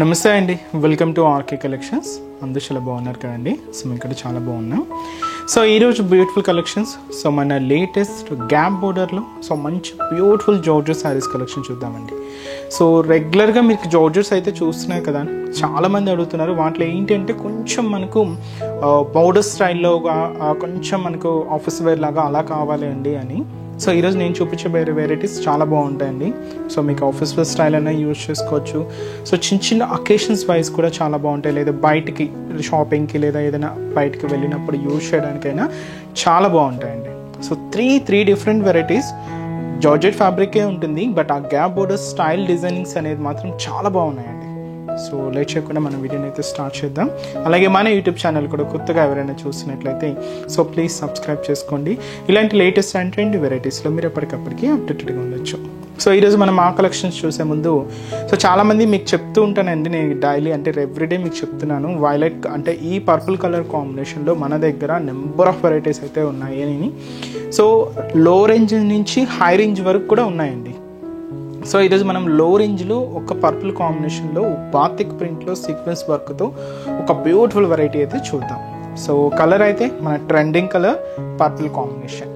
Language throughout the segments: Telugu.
నమస్తే అండి, వెల్కమ్ టు ఆర్కే కలెక్షన్స్. అందరూ చాలా బాగున్నారు కదండి. సో మేము ఇక్కడ చాలా బాగున్నాం. సో ఈరోజు బ్యూటిఫుల్ కలెక్షన్స్. సో మన లేటెస్ట్ గ్యాప్ బోర్డర్లో మంచి బ్యూటిఫుల్ జార్జెట్ శారీస్ కలెక్షన్ చూద్దామండి. సో రెగ్యులర్గా మీకు జార్జెట్స్ అయితే చూస్తున్నారు కదా, చాలామంది అడుగుతున్నారు. వాటిలో ఏంటంటే కొంచెం మనకు బోర్డర్ స్టైల్లోగా కొంచెం మనకు ఆఫీస్ వేర్ లాగా అలా కావాలి అండి అని. సో ఈరోజు నేను చూపించే వెరైటీస్ చాలా బాగుంటాయండి. సో మీకు ఆఫీస్ వేర్ స్టైల్ అయినా యూజ్ చేసుకోవచ్చు. సో చిన్న చిన్న అకేషన్స్ వైజ్ కూడా చాలా బాగుంటాయి. లేదా బయటికి షాపింగ్కి లేదా ఏదైనా బయటికి వెళ్ళినప్పుడు యూజ్ చేయడానికైనా చాలా బాగుంటాయండి. So three different varieties. Georgette ఫ్యాబ్రికే ఉంటుంది, బట్ ఆ గ్యాప్ బోర్డర్ స్టైల్ డిజైనింగ్స్ అనేది మాత్రం చాలా బాగున్నాయండి. సో లేట్ చేయకుండా మనం వీడియోని అయితే స్టార్ట్ చేద్దాం. అలాగే మన యూట్యూబ్ ఛానల్ కూడా కొత్తగా ఎవరైనా చూసినట్లయితే సో ప్లీజ్ సబ్స్క్రైబ్ చేసుకోండి. ఇలాంటి లేటెస్ట్ అండ్ ట్రెండ్ వెరైటీస్లో మీరు ఎప్పటికప్పటికి అప్డేటెడ్గా ఉండొచ్చు. సో ఈరోజు మనం ఆ కలెక్షన్స్ చూసే ముందు సో చాలామంది మీకు చెప్తూ ఉంటానండి, నేను డైలీ అంటే ఎవ్రీడే మీకు చెప్తున్నాను, వైలెట్ అంటే ఈ పర్పుల్ కలర్ కాంబినేషన్లో మన దగ్గర నెంబర్ ఆఫ్ వెరైటీస్ అయితే ఉన్నాయి అని. సో లో రేంజ్ నుంచి హై రేంజ్ వరకు కూడా ఉన్నాయండి. సో ఈరోజు మనం లో రేంజ్లో ఒక పర్పుల్ కాంబినేషన్లో బాతిక్ ప్రింట్లో సీక్వెన్స్ వర్క్తో ఒక బ్యూటిఫుల్ వెరైటీ అయితే చూద్దాం. సో కలర్ అయితే మన trending colour purple combination.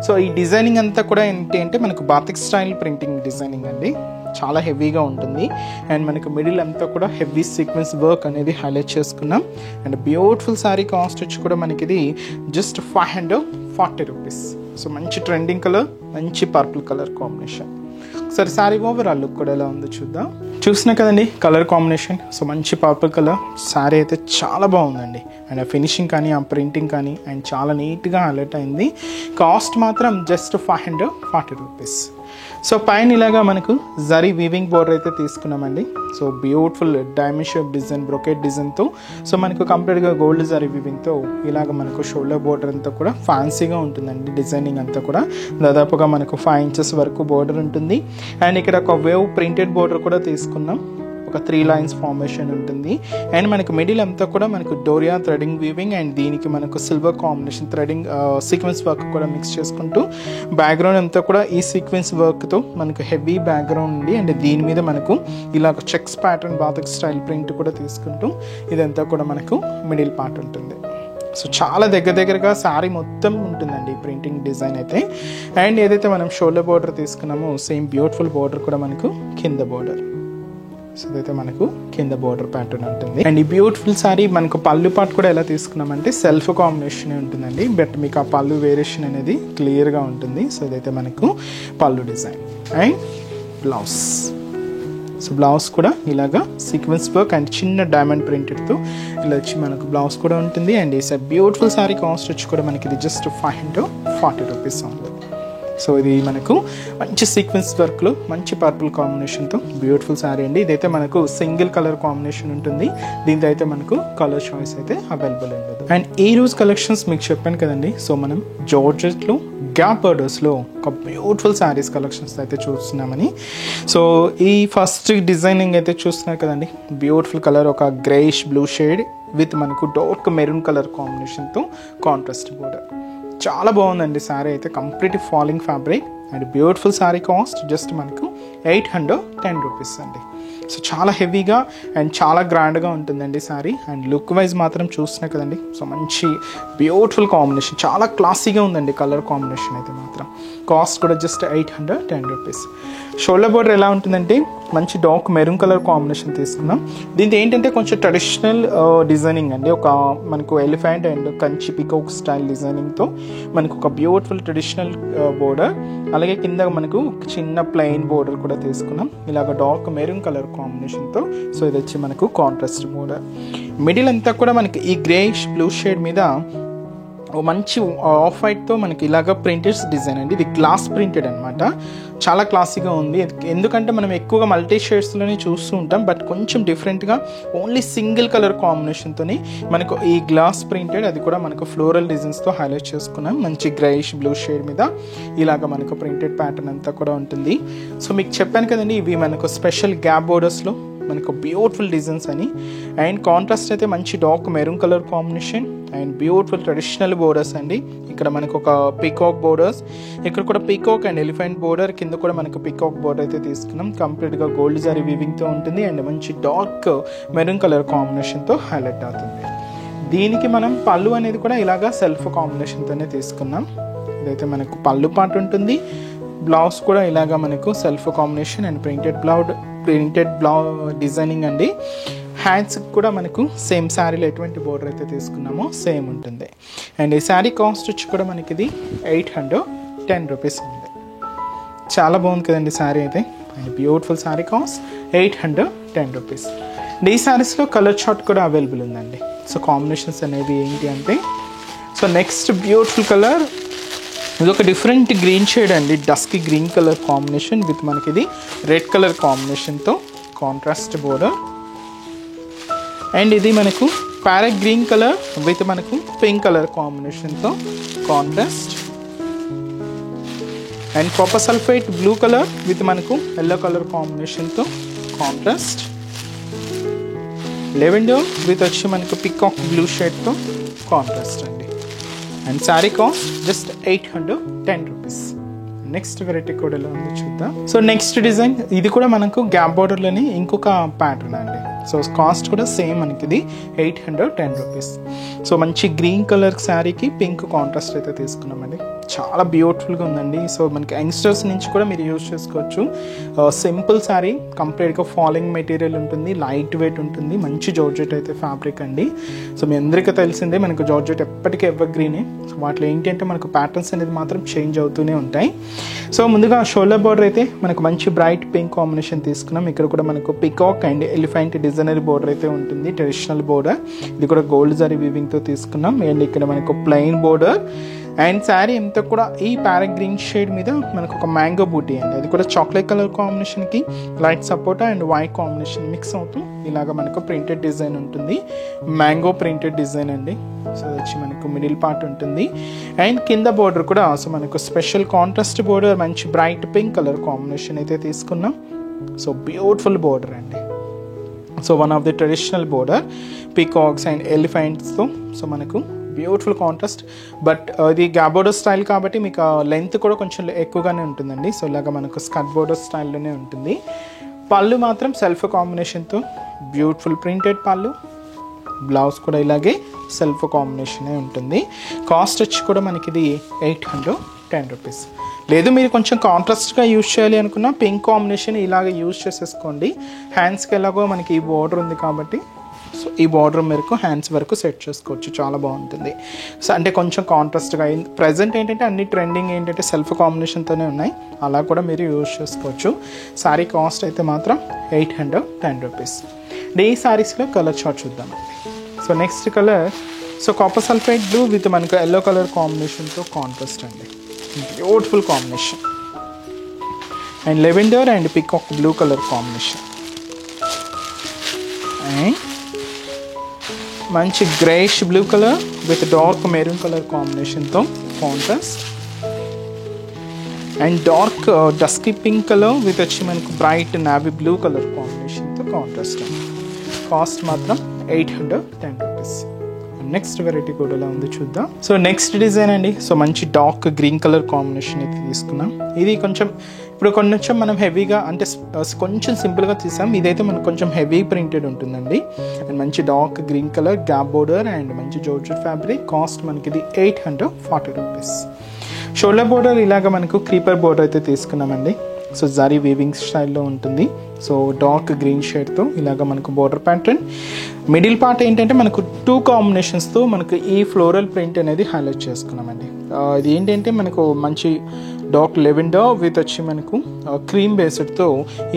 So ఈ డిజైనింగ్ అంతా కూడా ఏంటి అంటే మనకు బాతిక్ స్టైల్ ప్రింటింగ్ డిజైనింగ్ అండి. చాలా హెవీగా ఉంటుంది అండ్ మనకు మిడిల్ అంతా కూడా హెవీ సీక్వెన్స్ వర్క్ అనేది హైలైట్ చేసుకున్నాం. అండ్ బ్యూటిఫుల్ శారీ కాస్ట్ వచ్చి కూడా మనకి ఇది జస్ట్ 540 రూపీస్. సో మంచి ట్రెండింగ్ కలర్, మంచి పర్పుల్ కలర్ కాంబినేషన్. ఒకసారి శారీ ఓవరాల్ లుక్ కూడా ఎలా ఉందో చూద్దాం. చూసినా కదండి కలర్ కాంబినేషన్. సో మంచి పర్పుల్ కలర్ శారీ అయితే చాలా బాగుందండి. అండ్ ఆ ఫినిషింగ్ కానీ ఆ ప్రింటింగ్ కానీ అండ్ చాలా నీట్గా హైలైట్ అయింది. కాస్ట్ మాత్రం జస్ట్ 540 రూపీస్. సో పైన ఇలాగా మనకు జరీ వీవింగ్ బోర్డర్ అయితే తీసుకున్నామండి. So beautiful diamond shape design, brocade డిజైన్తో సో మనకు కంప్లీట్గా గోల్డ్ జరీ వీవింగ్తో ఇలాగ మనకు షోల్డర్ బోర్డర్ అంతా కూడా ఫ్యాన్సీగా ఉంటుందండి. డిజైనింగ్ అంతా కూడా దాదాపుగా మనకు 5 ఇంచెస్ వరకు బోర్డర్ ఉంటుంది. అండ్ ఇక్కడ ఒక వేవ్ ప్రింటెడ్ బోర్డర్ కూడా తీసుకున్నాం. ఒక 3 లైన్స్ ఫార్మేషన్ ఉంటుంది. అండ్ మనకు మిడిల్ అంతా కూడా మనకు డోరియా థ్రెడింగ్ వీవింగ్ అండ్ దీనికి మనకు silver combination threading sequence work కూడా మిక్స్ చేసుకుంటూ బ్యాక్గ్రౌండ్ అంతా కూడా ఈ సీక్వెన్స్ వర్క్తో మనకు హెవీ బ్యాక్గ్రౌండ్ ఉంది. అండ్ దీని మీద మనకు ఇలా checks pattern batik style print కూడా తీసుకుంటూ ఇదంతా కూడా మనకు మిడిల్ పార్ట్ ఉంటుంది. సో చాలా దగ్గరగా శారీ మొత్తం ఉంటుందండి ప్రింటింగ్ డిజైన్ అయితే. అండ్ ఏదైతే మనం షోల్డర్ బోర్డర్ తీసుకున్నామో సేమ్ బ్యూటిఫుల్ బోర్డర్ కూడా మనకు కింద బోర్డర్. సో ఇదైతే మనకు కింద బోర్డర్ ప్యాటర్న్ ఉంటుంది. అండ్ ఈ బ్యూటిఫుల్ శారీ మనకు పళ్ళు పార్ట్ కూడా ఎలా తీసుకున్నామంటే సెల్ఫ్ కాంబినేషన్ ఉంటుందండి, బట్ మీకు ఆ పళ్ళు వేరియేషన్ అనేది క్లియర్గా ఉంటుంది. సో ఇదైతే మనకు పళ్ళు design and blouse. So blouse కూడా ఇలాగా సీక్వెన్స్ వర్క్ అండ్ చిన్న డైమండ్ ప్రింటెడ్తో ఇలా వచ్చి మనకు బ్లౌజ్ కూడా ఉంటుంది. అండ్ ఈ బ్యూటిఫుల్ శారీ కాస్ట్ వచ్చి కూడా మనకి ఇది జస్ట్ 540 రూపీస్ ఉంది. సో ఇది మనకు మంచి సీక్వెన్స్ వర్క్లో మంచి పర్పుల్ కాంబినేషన్తో బ్యూటిఫుల్ శారీ అండి. ఇదైతే మనకు సింగిల్ కలర్ కాంబినేషన్ ఉంటుంది. దీంతో అయితే మనకు కలర్ చాయిస్ అయితే అవైలబుల్ ఉండదు. అండ్ ఈ రోజు కలెక్షన్స్ మీకు చెప్పాను కదండి. సో మనం జార్జెట్లో గ్యాప్ బోర్డర్స్లో ఒక బ్యూటిఫుల్ శారీస్ కలెక్షన్స్ అయితే చూస్తున్నామని. సో ఈ ఫస్ట్ డిజైనింగ్ అయితే చూస్తున్నారు కదండి. బ్యూటిఫుల్ కలర్ ఒక గ్రేయిష్ బ్లూ షేడ్ విత్ మనకు డార్క్ మెరూన్ కలర్ కాంబినేషన్తో కాంట్రాస్ట్ బోర్డర్. చాలా బాగుందండి శారీ అయితే. Complete falling fabric and beautiful sari cost just మనకు 810 రూపీస్ అండి. సో చాలా హెవీగా అండ్ చాలా గ్రాండ్గా ఉంటుందండి శారీ. అండ్ లుక్ వైజ్ మాత్రం చూస్తున్నా కదండి. సో మంచి బ్యూటిఫుల్ కాంబినేషన్, చాలా క్లాసీగా ఉందండి కలర్ కాంబినేషన్ అయితే మాత్రం. కాస్ట్ కూడా జస్ట్ 810 రూపీస్. షోల్డర్ బోర్డర్ ఎలా ఉంటుందంటే మంచి డార్క్ మెరూన్ కలర్ కాంబినేషన్ తీసుకున్నాం. దీంతో ఏంటంటే కొంచెం ట్రెడిషనల్ డిజైనింగ్ అండి. ఒక మనకు elephant and Kanchi peacock style డిజైనింగ్తో మనకు ఒక బ్యూటిఫుల్ ట్రెడిషనల్ బోర్డర్. అలాగే కింద మనకు చిన్న ప్లెయిన్ బోర్డర్ కూడా తీసుకున్నాం ఇలాగ డార్క్ మెరూన్ కలర్ కాంబినేషన్తో. సో ఇది వచ్చి మనకు కాంట్రాస్ట్ బోర్డర్. మిడిల్ అంతా కూడా మనకి ఈ గ్రేయిష్ బ్లూ షేడ్ మీద మంచి ఆఫ్ వైట్తో మనకి ఇలాగ ప్రింటెడ్ డిజైన్ అండి. ఇది గ్లాస్ ప్రింటెడ్ అనమాట. చాలా క్లాసీగా ఉంది. ఎందుకంటే మనం ఎక్కువగా మల్టీ షేడ్స్లోనే చూస్తూ ఉంటాం, బట్ కొంచెం డిఫరెంట్గా ఓన్లీ సింగిల్ కలర్ కాంబినేషన్తోని మనకు ఈ గ్లాస్ ప్రింటెడ్, అది కూడా మనకు ఫ్లోరల్ డిజైన్స్తో హైలైట్ చేసుకున్నాం. మంచి గ్రేయిష్ బ్లూ షేడ్ మీద ఇలాగ మనకు ప్రింటెడ్ ప్యాటర్న్ అంతా కూడా ఉంటుంది. సో మీకు చెప్పాను కదండి, ఇవి మనకు స్పెషల్ గ్యాప్ బోర్డర్స్లో మనకు బ్యూటిఫుల్ డిజైన్స్ అని. అండ్ కాంట్రాస్ట్ అయితే మంచి dark maroon colour combination and beautiful traditional borders అండి. ఇక్కడ మనకు ఒక పీకాక్ బోర్డర్స్, ఇక్కడ కూడా పీకాక్ అండ్ ఎలిఫెంట్ బోర్డర్, కింద కూడా మనకు పీకాక్ బోర్డర్ అయితే తీసుకున్నాం. కంప్లీట్గా గోల్డ్ జరీ వీవింగ్తో ఉంటుంది అండ్ మంచి డార్క్ మెరూన్ కలర్ కాంబినేషన్తో హైలైట్ అవుతుంది. దీనికి మనం పళ్ళు అనేది కూడా ఇలాగా సెల్ఫ్ కాంబినేషన్తోనే తీసుకున్నాం. ఇదైతే మనకు పళ్ళు పార్ట్ ఉంటుంది. బ్లౌజ్ కూడా ఇలాగా మనకు self combination and printed designing అండి. హ్యాండ్స్కి కూడా మనకు సేమ్ శారీలో ఎటువంటి బోర్డర్ అయితే తీసుకున్నామో సేమ్ ఉంటుంది. అండ్ ఈ శారీ కాస్ట్ వచ్చి కూడా మనకి ఇది 810 రూపీస్ ఉంది. చాలా బాగుంది కదండి శారీ అయితే. And beautiful sari cost 810 rupees. ఈ శారీస్లో కలర్ చార్ట్ కూడా అవైలబుల్ ఉందండి. సో కాంబినేషన్స్ అనేవి ఏంటి అంటే, సో నెక్స్ట్ బ్యూటిఫుల్ కలర్, ఇది ఒక డిఫరెంట్ గ్రీన్ షేడ్ అండి. Dusky green colour combination with మనకి ఇది రెడ్ కలర్ కాంబినేషన్తో కాంట్రాస్ట్ బోర్డర్. అండ్ ఇది మనకు ప్యారెట్ గ్రీన్ కలర్ విత్ మనకు పింక్ కలర్ కాంబినేషన్తో contrast. And copper sulphate blue colour with మనకు ఎల్లో కలర్ కాంబినేషన్తో కాంట్రాస్ట్. లెవెండర్ విత్ వచ్చి మనకు పికాక్ బ్లూ షేడ్తో కాంట్రాస్ట్ అండి. And sari cost just 810 rupees. Next variety కూడా ఎలా ఉందో చూద్దాం. సో నెక్స్ట్ డిజైన్, ఇది కూడా మనకు గ్యాప్ బార్డర్లోని ఇంకొక ప్యాటర్న్ అండి. సో కాస్ట్ కూడా సేమ్ మనకి ఇది 810 రూపీస్. సో మంచి గ్రీన్ కలర్ శారీకి పింక్ కాంట్రాస్ట్ అయితే తీసుకున్నామండి. చాలా బ్యూటిఫుల్గా ఉందండి. సో మనకి యంగ్స్టర్స్ నుంచి కూడా మీరు యూజ్ చేసుకోవచ్చు. సింపుల్ శారీ, కంప్లీట్గా ఫాలింగ్ మెటీరియల్ ఉంటుంది, లైట్ వెయిట్ ఉంటుంది, మంచి జార్జెట్ అయితే ఫ్యాబ్రిక్ అండి. సో మీ అందరికీ తెలిసిందే మనకు జార్జెట్ ఎప్పటికీ ఎవర్ గ్రీనే. సో వాటిలో ఏంటి అంటే మనకు ప్యాటర్న్స్ అనేది మాత్రం చేంజ్ అవుతూనే ఉంటాయి. సో ముందుగా షోల్డర్ బార్డర్ అయితే మనకు మంచి బ్రైట్ పింక్ కాంబినేషన్ తీసుకున్నాం. ఇక్కడ కూడా మనకు peacock and elephant designery border అయితే ఉంటుంది, ట్రెడిషనల్ బోర్డర్. ఇది కూడా గోల్డ్ జరీ వీవింగ్తో తీసుకున్నాం. అండ్ ఇక్కడ మనకు ప్లెయిన్ బోర్డర్. అండ్ శారీ అంతా కూడా ఈ ప్యారెట్ గ్రీన్ షేడ్ మీద మనకు ఒక మ్యాంగో బూటీ అండి. అది కూడా చాక్లెట్ కలర్ కాంబినేషన్కి light sapota and white combination mix అవుతూ ఇలాగ మనకు ప్రింటెడ్ డిజైన్ ఉంటుంది. మ్యాంగో ప్రింటెడ్ డిజైన్ అండి. సో వచ్చి మనకు మిడిల్ పార్ట్ ఉంటుంది. అండ్ కింద బోర్డర్ కూడా సో మనకు స్పెషల్ కాంట్రాస్ట్ బోర్డర్, మంచి బ్రైట్ పింక్ కలర్ కాంబినేషన్ అయితే తీసుకున్నాం. సో బ్యూటిఫుల్ బోర్డర్ అండి. So one of the traditional border peacocks and ఎలిఫెంట్స్తో సో మనకు బ్యూటిఫుల్ కాంట్రాస్ట్. బట్ ఇది గ్యాప్ బోర్డర్ స్టైల్ కాబట్టి మీకు లెంత్ కూడా కొంచెం ఎక్కువగానే ఉంటుందండి. సో ఇలాగ మనకు స్కర్ట్ బోర్డర్ స్టైల్లోనే ఉంటుంది. పళ్ళు మాత్రం సెల్ఫ్ కాంబినేషన్తో బ్యూటిఫుల్ ప్రింటెడ్ పళ్ళు. బ్లౌజ్ కూడా ఇలాగే సెల్ఫ్ కాంబినేషనే ఉంటుంది. కాస్ట్ వచ్చి కూడా మనకి ఇది 810 రూపీస్. లేదు మీరు కొంచెం కాంట్రాస్ట్గా యూజ్ చేయాలి అనుకున్న పింక్ కాంబినేషన్ ఇలాగ యూజ్ చేసేసుకోండి. హ్యాండ్స్కి ఎలాగో మనకి ఈ బోర్డర్ ఉంది కాబట్టి సో ఈ బార్డర్ మేరకు హ్యాండ్స్ వరకు సెట్ చేసుకోవచ్చు. చాలా బాగుంటుంది. సో అంటే కొంచెం కాంట్రాస్ట్గా ప్రజెంట్ ఏంటంటే అన్ని ట్రెండింగ్ ఏంటంటే సెల్ఫ్ కాంబినేషన్తోనే ఉన్నాయి, అలా కూడా మీరు యూజ్ చేసుకోవచ్చు. శారీ కాస్ట్ అయితే మాత్రం 810 రూపీస్. ఈ శారీస్లో కలర్ చార్ట్ చూద్దామండి. So next colour so copper sulphide blue with మనకు ఎల్లో కలర్ కాంబినేషన్తో కాంట్రాస్ట్ అండి. Beautiful combination. And lavender and peacock blue colour combination. And మంచి greyish blue colour with dark maroon colour కాంబినేషన్తో contrast. And dark dusky pink colour with వచ్చి మనకు బ్రైట్ నావీ బ్లూ కలర్ కాంబినేషన్తో కాంట్రాస్ట్ అండి. కాస్ట్ మాత్రం 810 రూపీస్. నెక్స్ట్ వెరైటీ కూడా ఎలా ఉంది చూద్దాం. సో నెక్స్ట్ డిజైన్ అండి. సో మంచి డార్క్ గ్రీన్ కలర్ కాంబినేషన్ అయితే తీసుకున్నాం. ఇది కొంచెం ఇప్పుడు కొంచెం మనం హెవీగా అంటే కొంచెం సింపుల్గా తీసాం. ఇదైతే మనకు కొంచెం హెవీ ప్రింటెడ్ ఉంటుందండి. అండ్ మంచి dark green colour gap border and మంచి జార్జెట్ ఫ్యాబ్రిక్. కాస్ట్ మనకి ఇది 840 రూపీస్. షోల్డర్ బోర్డర్ ఇలాగ మనకు క్రీపర్ బోర్డర్ అయితే తీసుకున్నామండి. సో జరీ వీవింగ్ స్టైల్లో ఉంటుంది. సో డార్క్ గ్రీన్ షేడ్తో ఇలాగ మనకు బోర్డర్ ప్యాటర్న్. మిడిల్ పార్ట్ ఏంటంటే మనకు 2 కాంబినేషన్స్తో మనకు ఈ ఫ్లోరల్ ప్రింట్ అనేది హైలైట్ చేసుకున్నామండి. ఇది ఏంటంటే మనకు మంచి డార్క్ లెవెండర్ విత్ వచ్చి మనకు క్రీమ్ బేస్డ్తో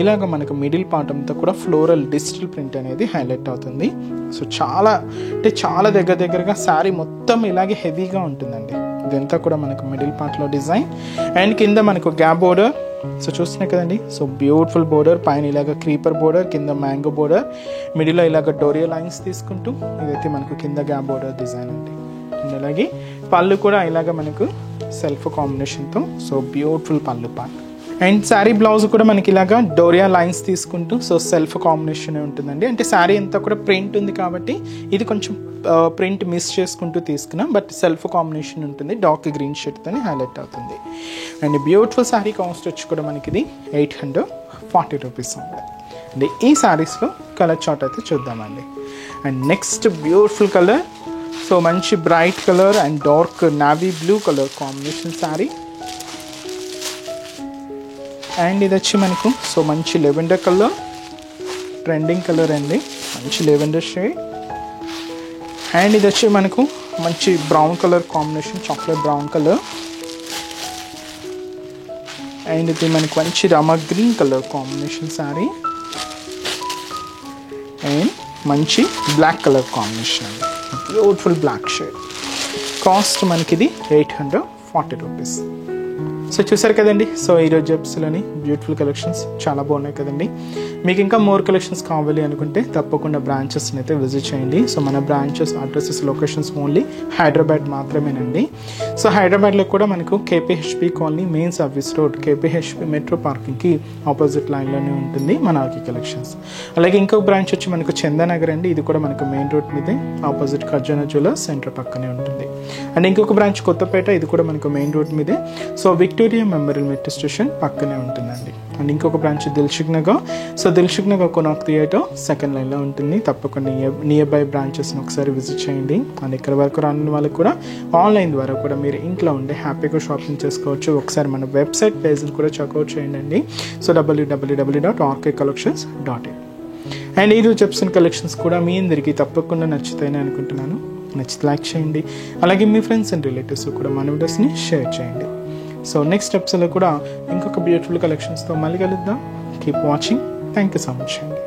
ఇలాగ మనకు మిడిల్ పార్ట్ అంతా కూడా ఫ్లోరల్ డిజిటల్ ప్రింట్ అనేది హైలైట్ అవుతుంది. సో చాలా అంటే చాలా దగ్గరగా శారీ మొత్తం ఇలాగే హెవీగా ఉంటుందండి. ఇదంతా కూడా మనకు మిడిల్ పార్ట్లో డిజైన్. అండ్ కింద మనకు గ్యాప్ బోర్డర్. సో చూస్తున్నాయి కదండి. సో బ్యూటిఫుల్ బోర్డర్, పైన ఇలాగ క్రీపర్ బోర్డర్, కింద మ్యాంగో బోర్డర్, మిడిల్లో ఇలాగ డోరియా లైన్స్ తీసుకుంటూ ఇదైతే మనకు కింద గ్యాప్ బోర్డర్ డిజైన్ అండి. అండ్ అలాగే పళ్ళు కూడా ఇలాగ మనకు సెల్ఫ్ కాంబినేషన్తో సో బ్యూటిఫుల్ పళ్ళు పార్ట్. అండ్ శారీ బ్లౌజ్ కూడా మనకి ఇలాగా డోరియా లైన్స్ తీసుకుంటూ సో సెల్ఫ్ కాంబినేషన్ ఉంటుందండి. అంటే శారీ అంతా కూడా ప్రింట్ ఉంది కాబట్టి ఇది కొంచెం ప్రింట్ మిస్ చేసుకుంటూ తీసుకున్నాం, బట్ సెల్ఫ్ కాంబినేషన్ ఉంటుంది. డార్క్ గ్రీన్ షేడ్తో హైలైట్ అవుతుంది. అండ్ బ్యూటిఫుల్ శారీ కాస్ట్ వచ్చి కూడా మనకి ఇది 840 రూపీస్ ఉంది అండి. ఈ శారీస్లో కలర్ చార్ట్ అయితే చూద్దామండి. And next beautiful colour, so మంచి bright colour and dark navy blue colour combination sari. And ఇది వచ్చి మనకు సో మంచి లెవెండర్ కలర్, ట్రెండింగ్ కలర్ అండి, మంచి లెవెండర్ షేడ్. అండ్ ఇది వచ్చి మనకు మంచి brown colour combination, chocolate brown colour. And ఇది మనకు మంచి Rama green colour combination sari. And మంచి బ్లాక్ కలర్ కాంబినేషన్ అండి, బ్యూటిఫుల్ బ్లాక్ షేడ్. కాస్ట్ మనకి ఇది 840 రూపీస్. సో చూసారు కదండి, సో ఈరోజు జెప్స్లోని బ్యూటిఫుల్ కలెక్షన్స్ చాలా బాగున్నాయి కదండి. మీకు ఇంకా మోర్ కలెక్షన్స్ కావాలి అనుకుంటే తప్పకుండా బ్రాంచెస్ని అయితే విజిట్ చేయండి. సో మన branches addresses locations only Hyderabad మాత్రమేనండి. సో హైదరాబాద్లో కూడా మనకు KPHB colony main service road, KPHB metro పార్కింగ్కి ఆపోజిట్ లైన్లోనే ఉంటుంది మన ఆర్కే కలెక్షన్స్. అలాగే ఇంకొక బ్రాంచ్ వచ్చి మనకు చందానగర్ అండి, ఇది కూడా మనకు మెయిన్ రోడ్ మీదే ఆపోజిట్ ఖజానా జ్యువెలర్స్ సెంటర్ పక్కనే ఉంటుంది. అండ్ ఇంకొక బ్రాంచ్ కొత్తపేట, ఇది కూడా మనకు మెయిన్ రోడ్ మీదే, so Victoria memorial metro station పక్కనే ఉంటుందండి. అండ్ ఇంకొక branch Dilsukh Nagar, so Dilsukh Nagar Konark theatre second లైన్లో ఉంటుంది. తప్పకుండా నియర్ బై బ్రాంచెస్ని ఒకసారి విజిట్ చేయండి. అండ్ ఇక్కడ వరకు రాని వాళ్ళకి కూడా ఆన్లైన్ ద్వారా కూడా మీరు ఇంట్లో ఉండే హ్యాపీగా షాపింగ్ చేసుకోవచ్చు. ఒకసారి మన వెబ్సైట్ పేజ్ని కూడా చెక్అవుట్ చేయండి. So www.rkcollections.in. అండ్ ఈరోజు చెప్సిన కలెక్షన్స్ కూడా మీ అందరికీ తప్పకుండా నచ్చుతాయని అనుకుంటున్నాను. నచ్చితే లైక్ చేయండి. అలాగే మీ ఫ్రెండ్స్ అండ్ రిలేటివ్స్ కూడా మన వీడియోస్ని షేర్ చేయండి. సో నెక్స్ట్ ఎపిసోడ్లో కూడా ఇంకొక బ్యూటిఫుల్ కలెక్షన్స్తో మళ్ళీ కలుద్దాం. Keep watching. Thank you so much అండి.